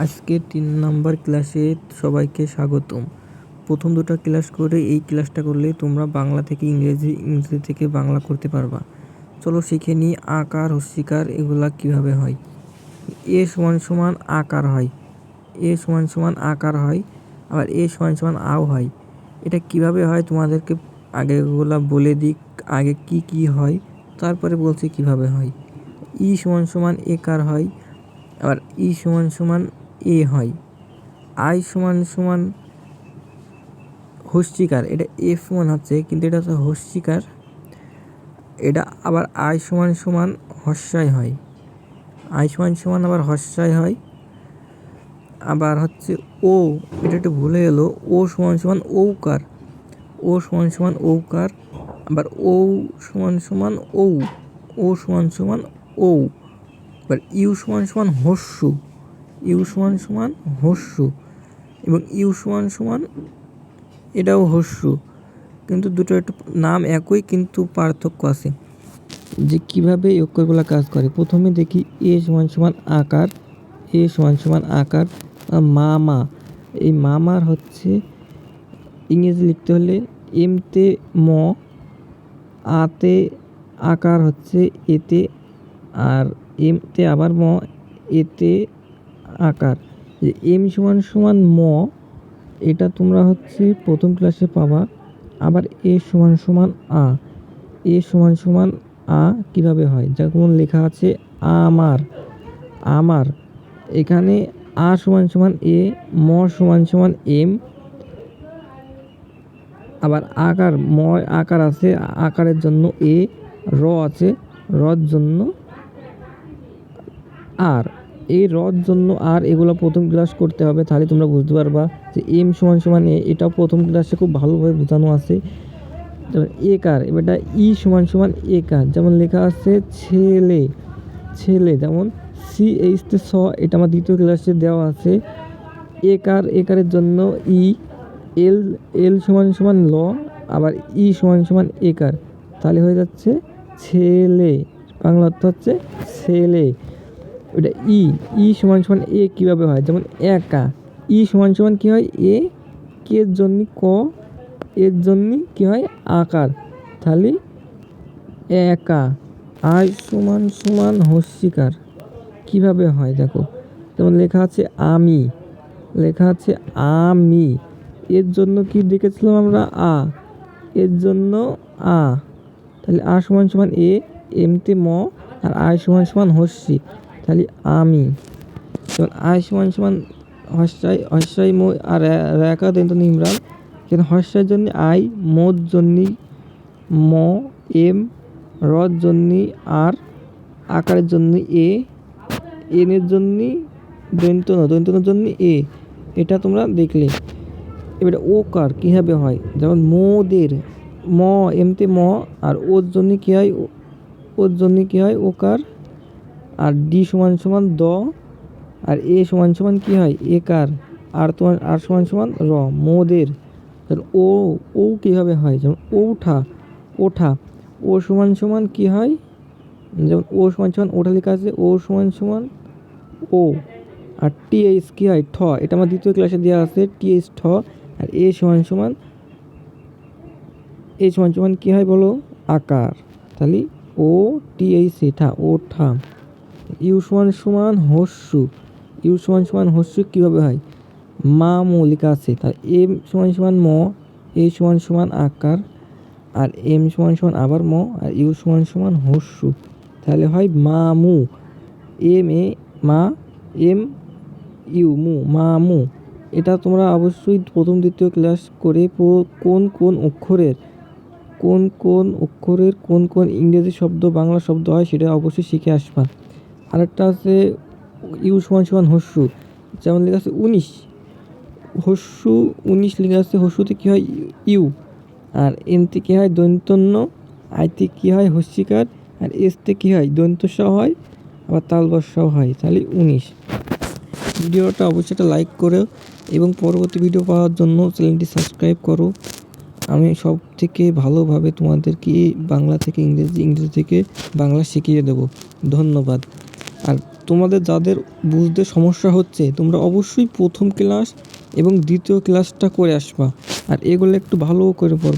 আজকে ৩ নাম্বার ক্লাসে সবাইকে স্বাগতম। প্রথম ২টা ক্লাস করে এই ক্লাসটা করলে তোমরা বাংলা থেকে ইংরেজি, ইংরেজি থেকে বাংলা করতে পারবা। চলো শিখে নিই আকার, হস্যিকার এগুলা কিভাবে হয়। এ সমান সমান আকার হয়, এ সমান সমান আকার হয়, আবার এ সমান সমান আও হয়। এটা কিভাবে হয় তোমাদেরকে আগে এগুলা বলে দিই, আগে কি হয় তারপরে বলছি কিভাবে হয়। ই সমান সমান একার হয়, আবার ই সমান সমান এ হয়। আই সমান সমান হস্যিকার, এটা এফ সমান হচ্ছে কিন্তু এটা হচ্ছে হস্যিকার। এটা আবার আই সমান সমান হস্যাই হয়, আই সমান সমান আবার হস্যাই হয়। আবার হচ্ছে ও, এটা একটু ভুলে গেলো, ও সমান সমান ঔকার, ও সমান সমান ঔকার। আবার ও সমান সমান ঔ, ও সমান সমান ঔ। এবার ইউ সমান সমান হস্যু, ইউ সমান সমান হস্যু, এবং ইউ সমান সমান এটাও হস্যু, কিন্তু দুটো একটু নাম একই কিন্তু পার্থক্য আছে। যে কীভাবে এই অক্ষরগুলো কাজ করে প্রথমে দেখি। এ সমান সমান আকার, এ সমান সমান আকার। মামা, এই মামার হচ্ছে ইংরেজি লিখতে হলে এমতে ম, আতে আকার হচ্ছে এতে, আর এমতে আবার ম, এতে আকার। যে এম সমান সমান ম, এটা তোমরা হচ্ছে প্রথম ক্লাসে পাবা। আবার এ সমান সমান আ, এ সমান সমান আ কীভাবে হয়, যেমন লেখা আছে আমার, আমার। এখানে আ সমান সমান এ, ম সমান সমান এম, আবার আকার ম আকার আছে, আকারের জন্য এ, র আছে, রর জন্য আর। এই রর জন্য আর, এগুলো প্রথম ক্লাস করতে হবে, তাহলে তোমরা বুঝতে পারবা যে এম সমান সমান এ, এটাও প্রথম ক্লাসে খুব ভালোভাবে বোঝানো আছে। যেমন একার, এবারটা ই সমান সমান একার, যেমন লেখা আছে ছেলে, ছেলে। যেমন সি এইচ তে স, এটা আমার দ্বিতীয় ক্লাসে দেওয়া আছে। একার, একারের জন্য ই, এল, এল সমান সমান ল, আবার ই সমান সমান একার, তাহলে হয়ে যাচ্ছে ছেলে। বাংলা অর্থ হচ্ছে ছেলে। ওটা ই, ই সমান সমান এ কীভাবে হয়, যেমন একা। ই সমান সমান কী হয়, এ, কের জন্য ক, এর জন্য কী হয় আকার, তাহলে একা। আই সমান সমান হস্যিকার কীভাবে হয় দেখো, যেমন লেখা আছে আমি, লেখা আছে আমি। এর জন্য কি দেখেছিলাম আমরা আ, এর জন্য আ, তাহলে আ সমান সমান এ, এমতে ম, আর আই সমান সমান হস্যি, তাহলে আমি। যেমন আই সমান সমান হস্যাই, হস্যাই মো, আর রেখা দন্ত নিমরাল। কিন্তু হস্যার জন্য আই, মোর জন্য ম, এম, রর জন্য আর, আকারের জন্য এ, এনের জন্য দন্তন, দন্তনের জন্য এ। এটা তোমরা দেখলে। এবারে ওকার কীভাবে হয়, যেমন মোদের, ম এমতে ম, আর ওর জন্য কী হয়, ওর জন্য কী হয় ওকার। আর ডি সমান সমান দ, আর এ সমান সমান কী হয় একার, আর তোমার আর সমান সমান র, মোদের। ও, ও কীভাবে হয়, যেমন ওঠা, ওঠা। ও সমান সমান কী হয়, যেমন ও সমান সমান ওঠা লেখা আছে, ও সমান সমান ও। আর টিএইচ কী হয় ঠ, এটা আমার দ্বিতীয় ক্লাসে দেওয়া আছে, টিএইচ ঠ। আর এ সমান সমান, এ সমান সমান কী হয় বলো আকার, তাহলে ও টিএইচ এঠা, ওঠা। ইউ সমান সমান হস্যু, ইউ সমান সমান হস্যু কীভাবে হয়, মা মো লেখা আছে, তার এম সমান সমান ম, এ সমান সমান আকার, আর এম সমান সমান আবার ম, আর ইউ সমান সমান হস্যু, তাহলে হয় মা মু। এম এ মা, এম ইউ মু, মা মু। এটা তোমরা অবশ্যই প্রথম দ্বিতীয় ক্লাস করে কোন কোন অক্ষরের, কোন কোন অক্ষরের কোন কোন ইংরেজি শব্দ বাংলা শব্দ হয় সেটা অবশ্যই শিখে আসবা। আরেকটা আছে ইউ সমান সমান হস্যু, যেমন লেখা আছে 19, হস্যু 19 লেখা আছে, হস্যুতে কী হয় ইউ, আর এনতে কী হয় দন্তন্য, আইতে কী হয় হস্যিকার, আর এসতে কী হয় দন্তস্ব হয়, আবার তালবস্যাও হয়, তাহলে 19। ভিডিওটা অবশ্যই একটা লাইক করো এবং পরবর্তী ভিডিও পাওয়ার জন্য চ্যানেলটি সাবস্ক্রাইব করো। আমি সব থেকে ভালোভাবে তোমাদেরকে বাংলা থেকে ইংরেজি, ইংরেজি থেকে বাংলা শিখিয়ে দেবো। ধন্যবাদ। আর তোমাদের যাদের বুঝতে সমস্যা হচ্ছে তোমরা অবশ্যই প্রথম ক্লাস এবং দ্বিতীয় ক্লাসটা করে আসবা, আর এগুলো একটু ভালো করে পড়বা।